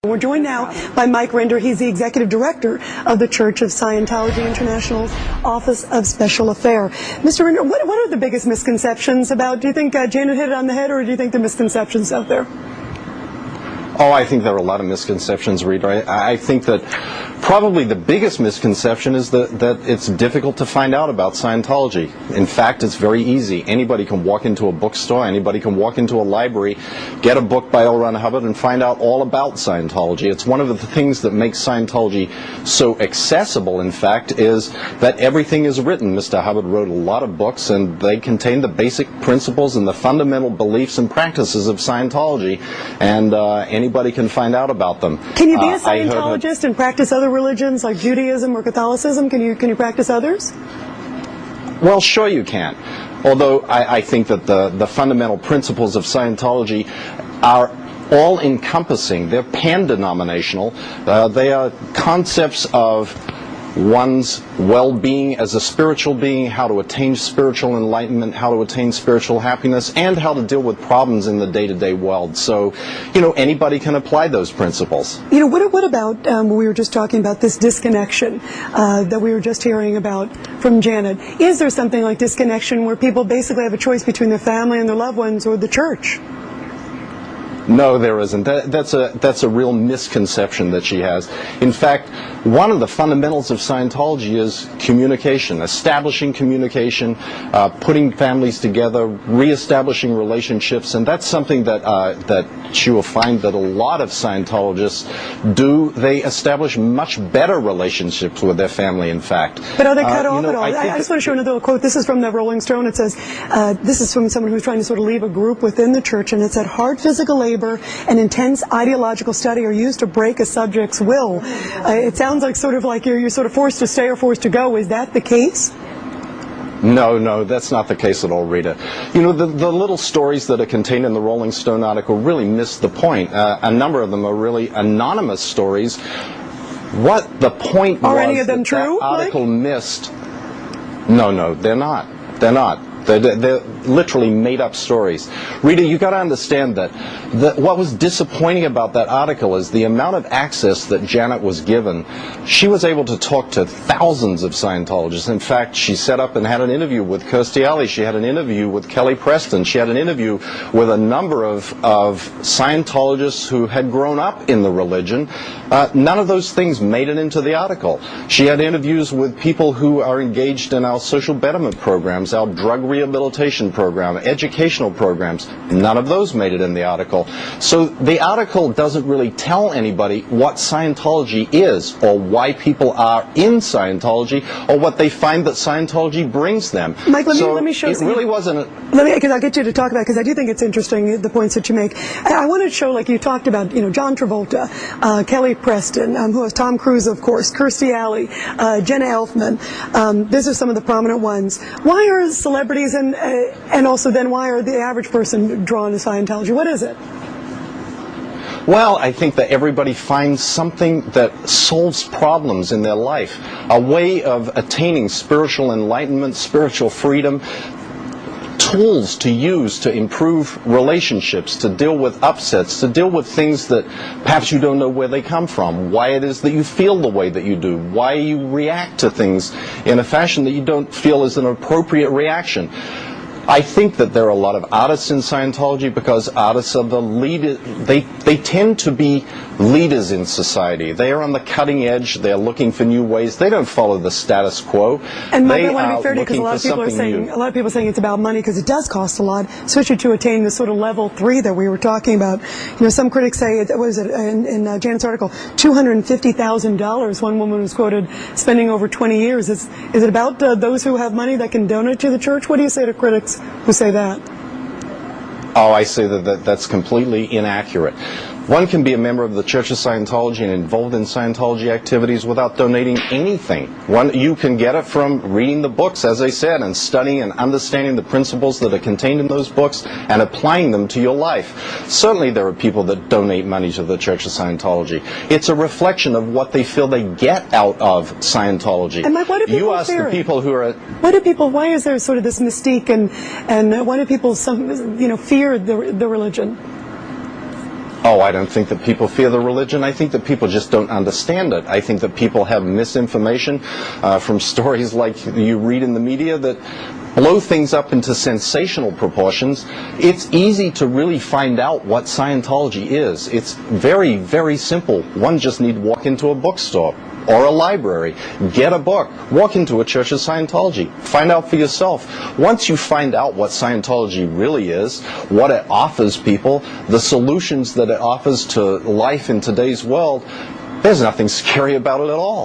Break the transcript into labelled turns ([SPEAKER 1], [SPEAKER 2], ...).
[SPEAKER 1] We're joined now by Mike Rinder. He's the executive director of the Church of Scientology International's Office of Special Affairs. Mr. Rinder, what are the biggest misconceptions about, do you think Janet hit it on the head, or do you think the misconceptions out there?
[SPEAKER 2] Oh, I think there are a lot of misconceptions, Rinder. I think that probably the biggest misconception is that it's difficult to find out about Scientology. In fact, it's very easy. Anybody can walk into a bookstore, anybody can walk into a library, get a book by L. Ron Hubbard and find out all about Scientology. It's one of the things that makes Scientology so accessible, in fact, is that everything is written. Mr. Hubbard wrote a lot of books, and they contain the basic principles and the fundamental beliefs and practices of Scientology, and anybody can find out about them.
[SPEAKER 1] Can you be a Scientologist and practice other religions like Judaism or Catholicism? Can you practice others?
[SPEAKER 2] Well, sure you can. Although I think that the fundamental principles of Scientology are all-encompassing. They're pan-denominational. They are concepts of one's well-being as a spiritual being, how to attain spiritual enlightenment, how to attain spiritual happiness, and how to deal with problems in the day-to-day world. So, anybody can apply those principles.
[SPEAKER 1] What about, we were just talking about this disconnection that we were just hearing about from Janet. Is there something like disconnection where people basically have a choice between their family and their loved ones or the church?
[SPEAKER 2] No, there isn't. That's a real misconception that she has. In fact, one of the fundamentals of Scientology is communication, establishing communication, putting families together, reestablishing relationships, and that's something that she will find that a lot of Scientologists do. They establish much better relationships with their family, in fact.
[SPEAKER 1] But are they cut off at all? I just want to show another quote. This is from the Rolling Stone. It says, this is from someone who's trying to sort of leave a group within the church, and it said, hard physical labor and intense ideological study are used to break a subject's will. It sounds like you're sort of forced to stay or forced to go. Is that the case?
[SPEAKER 2] No, that's not the case at all, Rita. The little stories that are contained in the Rolling Stone article really miss the point. A number of them are really anonymous stories. What the point was,
[SPEAKER 1] are any of them true?
[SPEAKER 2] That article missed. No, they're not. They're not. They're literally made-up stories. Rita, you got to understand that what was disappointing about that article is the amount of access that Janet was given. She was able to talk to thousands of Scientologists. In fact, she set up and had an interview with Kirstie Alley. She had an interview with Kelly Preston. She had an interview with a number of Scientologists who had grown up in the religion. None of those things made it into the article. She had interviews with people who are engaged in our social betterment programs, our drug rehabilitation program, educational programs. None of those made it in the article. So the article doesn't really tell anybody what Scientology is, or why people are in Scientology, or what they find that Scientology brings them.
[SPEAKER 1] Mike, let me show you.
[SPEAKER 2] It really wasn't.
[SPEAKER 1] Because I'll get you to talk about it, because I do think it's interesting, the points that you make. I want to show, like you talked about, John Travolta, Kelly Preston, who is Tom Cruise, of course, Kirstie Alley, Jenna Elfman. These are some of the prominent ones. Why are celebrities and also then why are the average person drawn to Scientology? What is it?
[SPEAKER 2] Well, I think that everybody finds something that solves problems in their life, a way of attaining spiritual enlightenment, spiritual freedom, tools to use to improve relationships, to deal with upsets, to deal with things that perhaps you don't know where they come from, why it is that you feel the way that you do, why you react to things in a fashion that you don't feel is an appropriate reaction. I think that there are a lot of artists in Scientology because artists are the leaders. They tend to be leaders in society. They are on the cutting edge. They're looking for new ways. They don't follow the status quo.
[SPEAKER 1] And Mike, I want to be fair to you, because a lot of people are saying it's about money because it does cost a lot, especially to attain the sort of level 3 that we were talking about. Some critics say, in Janet's article, $250,000. One woman was quoted spending over 20 years. Is it about those who have money that can donate to the church? What do you say to critics who say that?
[SPEAKER 2] Oh, I say that's completely inaccurate. One can be a member of the Church of Scientology and involved in Scientology activities without donating anything. You can get it from reading the books, as I said, and studying and understanding the principles that are contained in those books and applying them to your life. Certainly there are people that donate money to the Church of Scientology. It's a reflection of what they feel they get out of Scientology.
[SPEAKER 1] And Mike, what do people
[SPEAKER 2] You ask
[SPEAKER 1] fear?
[SPEAKER 2] The people who are...
[SPEAKER 1] Why is there sort of this mystique and why do people fear the religion?
[SPEAKER 2] Oh, I don't think that people fear the religion. I think that people just don't understand it. I think that people have misinformation from stories like you read in the media that blow things up into sensational proportions. It's easy to really find out what Scientology is. It's very, very simple. One just need to walk into a bookstore or a library, get a book, walk into a church of Scientology, find out for yourself. Once you find out what Scientology really is, what it offers people, the solutions that it offers to life in today's world, there's nothing scary about it at all.